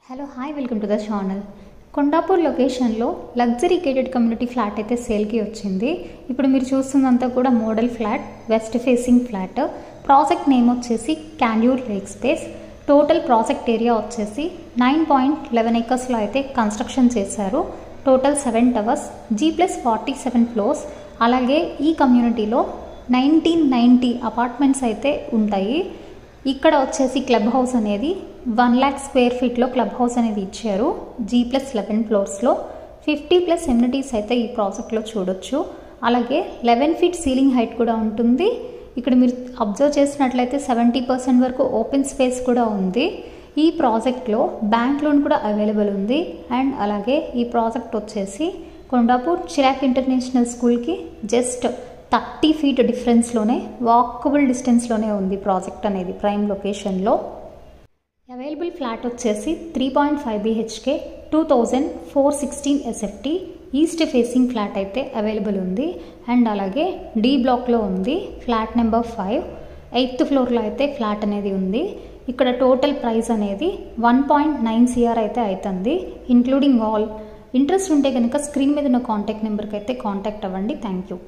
Hello hi welcome to the channel. Kondapur లొకేషన్లో luxury gated community flat అయితే సేల్కి వచ్చింది. ఇప్పుడు మీరు చూస్తున్నంతా కూడా model flat, west facing flat. Project name వచ్చేసి Candeur lake space. Total project area వచ్చేసి 9.11 acresలో అయితే కన్స్ట్రక్షన్ చేశారు. Total 7 towers, G+47 floors. అలాగే ఈ కమ్యూనిటీలో 1990 అపార్ట్మెంట్స్ అయితే ఉంటాయి. ఇక్కడ వచ్చేసి క్లబ్ హౌస్ అనేది 1 lakh square feetలో క్లబ్ హౌస్ అనేది ఇచ్చారు. G+11 floors లో 50+ ఎమ్యూనిటీస్ అయితే ఈ ప్రాజెక్ట్లో చూడొచ్చు. అలాగే 11 feet సీలింగ్ హైట్ కూడా ఉంటుంది. ఇక్కడ మీరు అబ్జర్వ్ చేసినట్లయితే 70% వరకు ఓపెన్ స్పేస్ కూడా ఉంది. ఈ ప్రాజెక్ట్లో బ్యాంక్ లోన్ కూడా అవైలబుల్ ఉంది. అండ్ అలాగే ఈ ప్రాజెక్ట్ వచ్చేసి కొండాపూర్ చిరాక్ ఇంటర్నేషనల్ స్కూల్కి జస్ట్ 30 feet డిఫరెన్స్లోనే, వాకబుల్ డిస్టెన్స్లోనే ఉంది ప్రాజెక్ట్ అనేది ప్రైమ్ లొకేషన్లో. అవైలబుల్ ఫ్లాట్ వచ్చేసి 3.5 BHK 2416 SFT east facing flat అయితే అవైలబుల్ ఉంది. అండ్ అలాగే డి బ్లాక్లో ఉంది. ఫ్లాట్ నెంబర్ 5, 8th floorలో అయితే ఫ్లాట్ అనేది ఉంది. ఇక్కడ టోటల్ ప్రైస్ అనేది 1.9 CR అయితే అవుతుంది, ఇంక్లూడింగ్ ఆల్. ఇంట్రెస్ట్ ఉంటే కనుక స్క్రీన్ మీద ఉన్న కాంటాక్ట్ నెంబర్కి అయితే కాంటాక్ట్ అవ్వండి. Thank you.